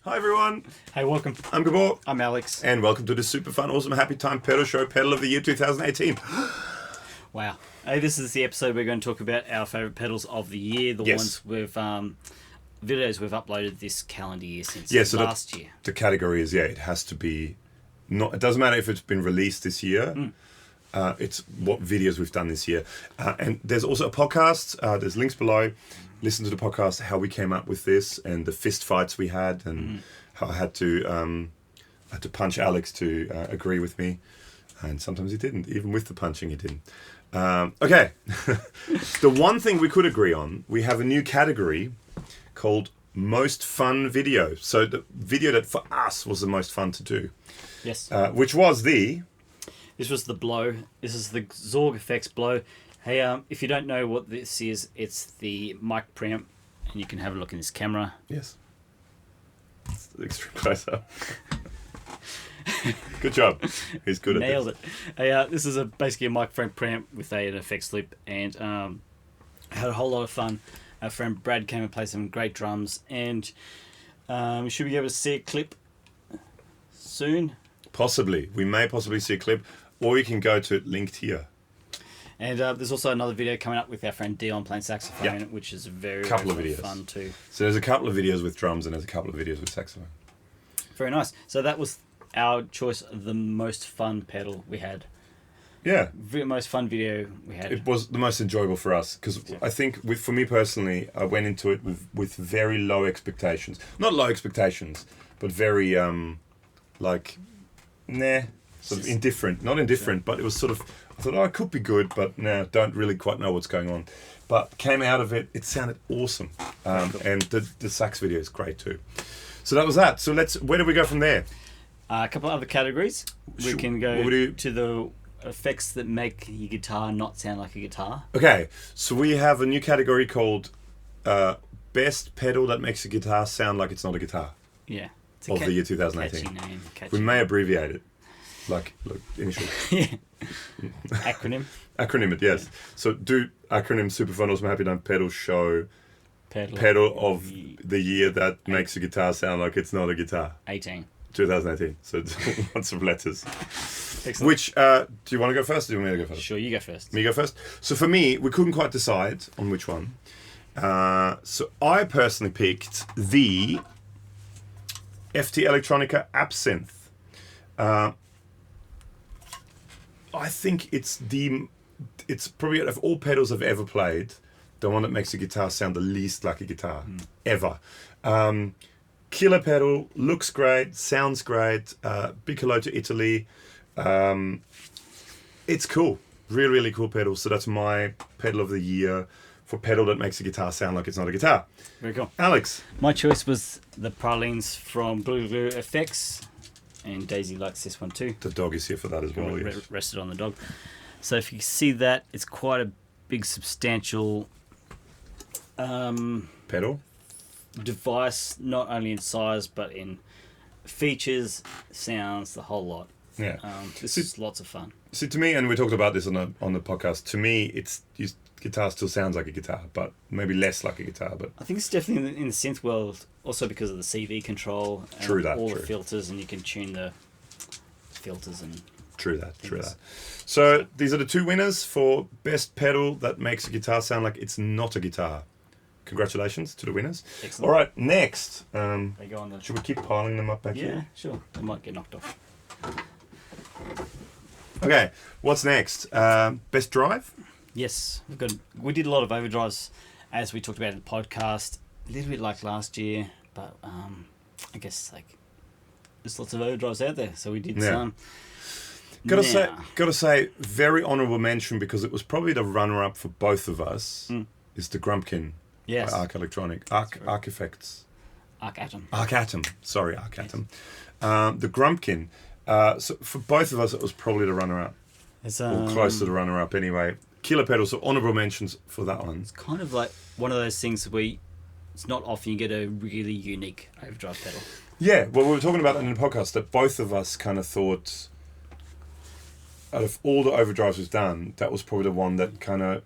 Hi everyone, Hey, welcome. I'm Gabor, I'm Alex. and welcome to the super fun, awesome, happy time pedal show, pedal of the year 2018. Wow. Hey, this is the episode we're going to talk about our favourite pedals of the year, the ones we've videos we've uploaded this calendar year since last year. The category is, it has to be, not. It doesn't matter if it's been released this year, it's what videos we've done this year. And there's also a podcast, there's links below. Listen to the podcast, how we came up with this and the fist fights we had and how I had to punch Alex to agree with me. And sometimes he didn't. Even with the punching, he didn't. Okay. The one thing we could agree on, we have a new category called Most Fun Video. So the video that for us was the most fun to do. Yes. Which was the... This was the Blow. This is the Zorg Effects Blow. Hey, if you don't know what this is, it's the mic preamp, and you can have a look in this camera. Yes. It's the extreme close-up. Good job. He's good at this. Nailed it. Hey, this is basically a microphone preamp with an effects loop, and had a whole lot of fun. Our friend Brad came and played some great drums, and we should be able to see a clip soon. Possibly. We may possibly see a clip, or you can go to it linked here. And there's also another video coming up with our friend Dion playing saxophone, which is very fun too. So there's a couple of videos with drums and there's a couple of videos with saxophone. Very nice. So that was our choice of the most fun pedal we had. Yeah. Most fun video we had. It was the most enjoyable for us because I think for me personally, I went into it with very low expectations. Not low expectations, but very sort of indifferent. Not indifferent, but it was sort of, I thought, it could be good, but don't really quite know what's going on. But came out of it, it sounded awesome. And the sax video is great too. So that was that. So where do we go from there? A couple of other categories. We can go to the effects that make your guitar not sound like a guitar. Okay, so we have a new category called Best Pedal That Makes a Guitar Sound Like It's Not a Guitar. Yeah. Of the year 2018. Catchy name. We may abbreviate it. Like initially. Yeah. Acronym. Acronym it, yes. So do acronym super fun, awesome, happy time pedal show. Pedal of the year that makes a guitar sound like it's not a guitar. 2018. So it's lots of letters. Excellent. Which, do you want to go first or do you want me to go first? Sure, you go first. Me go first? So for me, we couldn't quite decide on which one. So I personally picked the FT Elettronica abSYNTHe. I think it's probably out of all pedals I've ever played, the one that makes a guitar sound the least like a guitar ever. Killer pedal, looks great, sounds great. Big hello to Italy. It's cool, really, really cool pedal. So that's my pedal of the year for pedal that makes a guitar sound like it's not a guitar. Very cool. Alex, my choice was the Pralines from Glou Effects. And Daisy likes this one too. The dog is here for that as well. Rested on the dog. So if you see that, it's quite a big, substantial pedal device, not only in size but in features, sounds, the whole lot. Yeah, this is lots of fun. See, to me, and we talked about this on the podcast. To me, guitar still sounds like a guitar, but maybe less like a guitar. But I think it's definitely in the synth world, also because of the CV control and all the filters, and you can tune the filters and True that. So these are the two winners for best pedal that makes a guitar sound like it's not a guitar. Congratulations to the winners. Excellent. All right, next. They go on should we keep piling them up back here? Yeah, sure. They might get knocked off. Okay, what's next? Best drive? Yes, we did a lot of overdrives, as we talked about in the podcast. A little bit like last year, but I guess there's lots of overdrives out there, so we did some. Gotta say, very honourable mention because it was probably the runner-up for both of us. Is the Grumpkin by Arc Effects. Arc Atom. Sorry, Arc Atom. The Grumpkin. So for both of us, it was probably the runner-up. Or close to the runner-up anyway. Killer pedal, so honourable mentions for that one. It's kind of like one of those things where it's not often you get a really unique overdrive pedal. Yeah, well, we were talking about that in the podcast, that both of us kind of thought, out of all the overdrives we've done, that was probably the one that kind of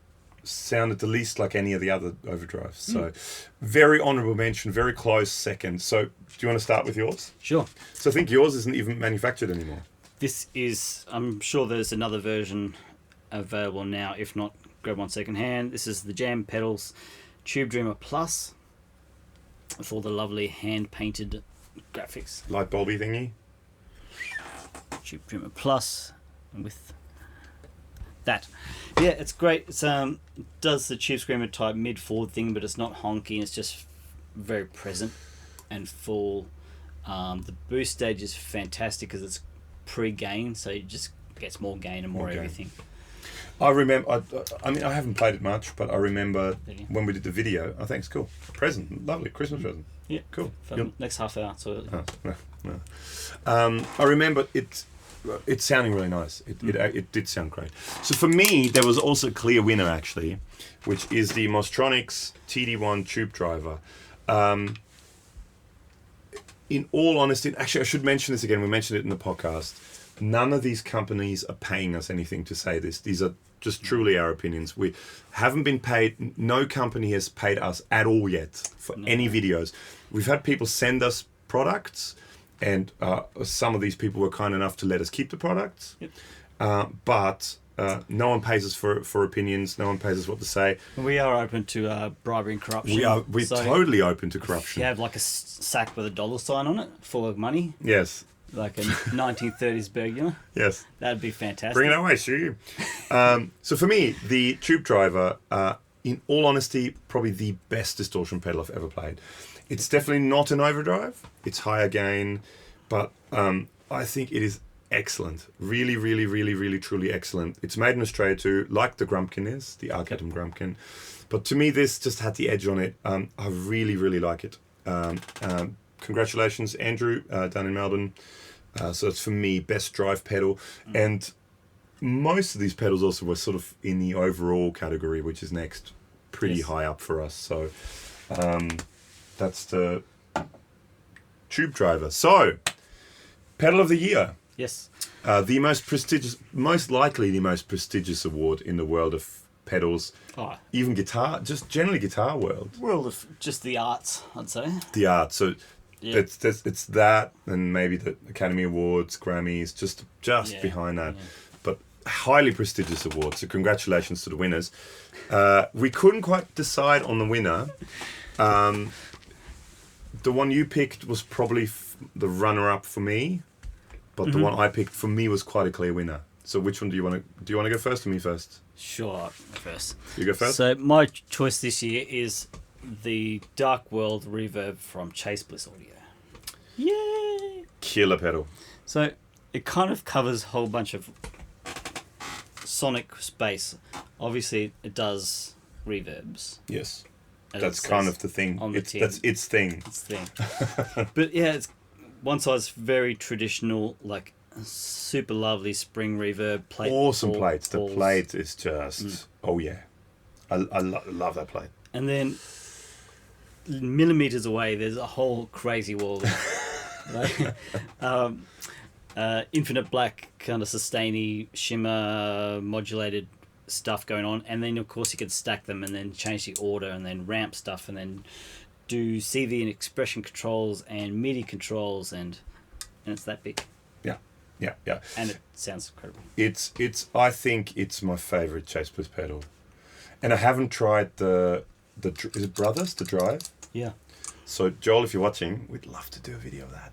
sounded the least like any of the other overdrives. So very honourable mention, very close second. So do you want to start with yours? Sure. So I think yours isn't even manufactured anymore. This is, I'm sure there's another version available now. If not, grab one second hand. This is the Jam Pedals Tube Dreamer Plus with all the lovely hand-painted graphics. Light bulby thingy. Tube Dreamer Plus with that. Yeah, it's great. It's does the Tube Screamer type mid-forward thing, but it's not honky. It's just very present and full. The boost stage is fantastic because it's pre-gain, so it just gets more gain and more everything. I remember, I mean, I haven't played it much, but I remember when we did the video. I think it's cool. Present, lovely, Christmas present. Yeah, cool. For the next half hour. So I remember it sounding really nice. It did sound great. So for me, there was also a clear winner actually, which is the Mozztronics TD1 tube driver. In all honesty, actually I should mention this again, we mentioned it in the podcast, none of these companies are paying us anything to say this. These are just truly our opinions. We haven't been paid, no company has paid us at all yet for any videos. We've had people send us products, and some of these people were kind enough to let us keep the products. Yep. But no one pays us for opinions, no one pays us what to say. We are open to bribery and corruption. We're totally open to corruption. If you have like a sack with a dollar sign on it, full of money. Yes. Like a 1930s burglar. Yes. That'd be fantastic. Bring it away, shoot you. So for me, the tube driver, in all honesty, probably the best distortion pedal I've ever played. It's definitely not an overdrive. It's higher gain, but I think it is excellent. Really, really, really, really, truly excellent. It's made in Australia too, like the Grumpkin is, the Arcatum Grumpkin. But to me, this just had the edge on it. I really, really like it. Congratulations, Andrew, down in Melbourne. So it's for me, best drive pedal. And most of these pedals also were sort of in the overall category, which is next, pretty high up for us. So that's the tube driver. So, pedal of the year. Yes. The most prestigious, most likely the most prestigious award in the world of pedals. Oh. Even guitar, just generally guitar world. World of just the arts, I'd say. The art. So Yeah. it's that, and maybe the Academy Awards, Grammys, just behind that. Yeah. But highly prestigious award. So congratulations to the winners. We couldn't quite decide on the winner. The one you picked was probably the runner-up for me, but the one I picked for me was quite a clear winner. So which one do you want to? Do you want to go first or me first? Sure, first. You go first. So my choice this year is the Dark World Reverb from Chase Bliss Audio. Yay! Killer pedal. So it kind of covers a whole bunch of sonic space. Obviously, it does reverbs. Yes. as That's it kind says of the thing. on the tin. That's its thing. It's the thing. But yeah, it's one side's very traditional, like super lovely spring reverb plate. Awesome plates. The balls. plate is just oh yeah, I love that plate. And then millimeters away, there's a whole crazy wall. Like, infinite black kind of sustainy shimmer modulated stuff going on, and then of course you could stack them and then change the order and then ramp stuff and then do CV and expression controls and MIDI controls and it's that big. Yeah. And it sounds incredible. It's. I think it's my favorite Chase Bliss pedal, and I haven't tried the. Is it Brothers the Drive? Yeah. So Joel, if you're watching, we'd love to do a video of that.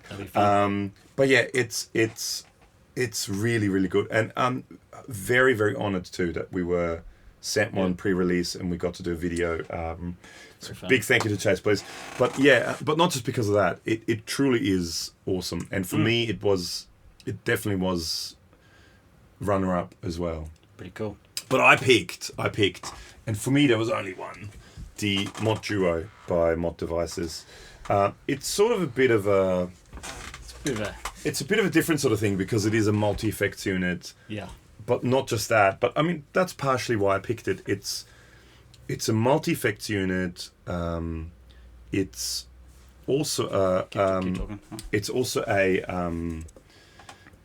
That'd be fun. But yeah, it's really, really good, and I'm very, very honoured too that we were sent one pre-release and we got to do a video. So big thank you to Chase Bliss. But yeah, but not just because of that. It truly is awesome, and for me, it definitely was runner-up as well. Pretty cool. But I picked, and for me there was only one, the Mott Duo by Mott Devices. It's sort of a bit of a. It's a bit of a different sort of thing because it is a multi-effects unit. Yeah. But not just that. But I mean, that's partially why I picked it. It's a multi-effects unit. It's also Keep talking. it's also a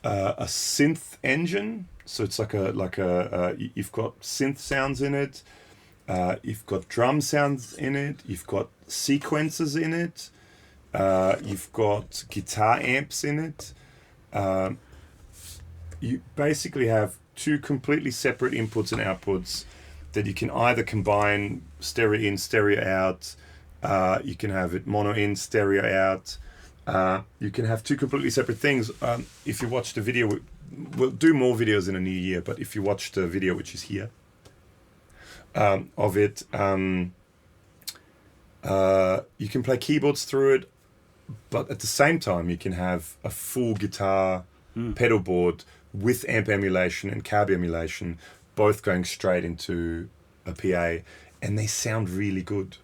synth engine So it's you've got synth sounds in it, you've got drum sounds in it, you've got sequencers in it, you've got guitar amps in it. You basically have two completely separate inputs and outputs that you can either combine stereo in, stereo out. You can have it mono in, stereo out. You can have two completely separate things. If you watch the video, we'll do more videos in the new year, but if you watch the video, which is here, of it, you can play keyboards through it, but at the same time, you can have a full guitar pedal board with amp emulation and cab emulation, both going straight into a PA, and they sound really good.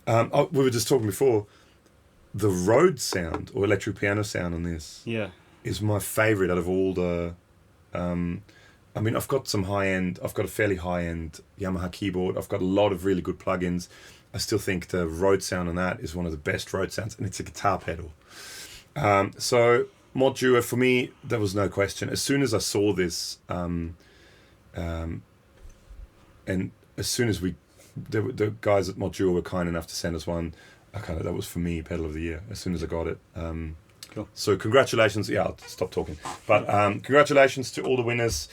We were just talking before, the Rhodes sound or electric piano sound on this is my favorite out of all the... I mean, I've got a fairly high-end Yamaha keyboard. I've got a lot of really good plugins. I still think the Rhodes sound on that is one of the best Rhodes sounds, and it's a guitar pedal. So Mod Duo, for me, there was no question. As soon as I saw this, and as soon as the guys at Mod Duo were kind enough to send us one, that was for me pedal of the year as soon as I got it. Cool. So congratulations. Yeah, I'll stop talking. But congratulations to all the winners.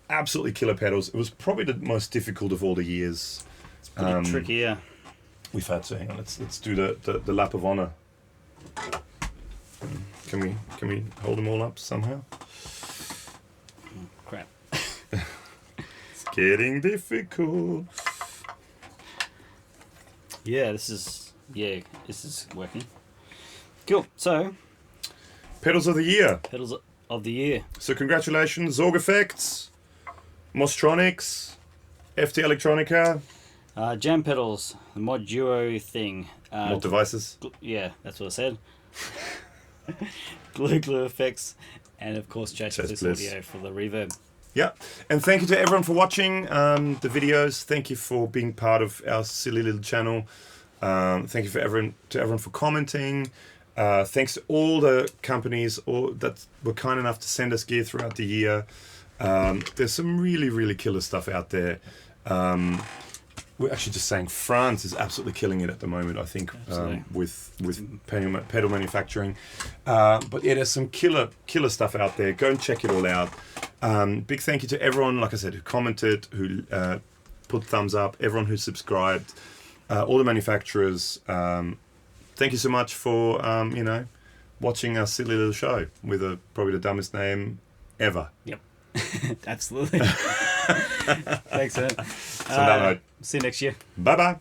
Absolutely killer pedals. It was probably the most difficult of all the years. It's pretty tricky, yeah. We've had to hang on. Let's do the lap of honor. Can we hold them all up somehow? Crap. It's getting difficult. Yeah, this is working. Cool. So, Pedals of the year. pedals of the year. So congratulations, Zorg Effects, Mozztronics, FT Elettronica, Jam pedals, the Mod Duo thing. Mod Devices. Yeah, that's what I said. Glou effects, and of course Bliss audio for the reverb. Yeah, and thank you to everyone for watching the videos. Thank you for being part of our silly little channel. Thank you to everyone for commenting. Thanks to all the companies that were kind enough to send us gear throughout the year. There's some really, really killer stuff out there. We're actually just saying France is absolutely killing it at the moment, I think, with pedal manufacturing. But yeah, there's some killer stuff out there. Go and check it all out. Big thank you to everyone, like I said, who commented, who put thumbs up, everyone who subscribed, all the manufacturers. Thank you so much for watching our silly little show with probably the dumbest name ever. Yep. Absolutely. Thanks, man. So see you next year. Bye bye.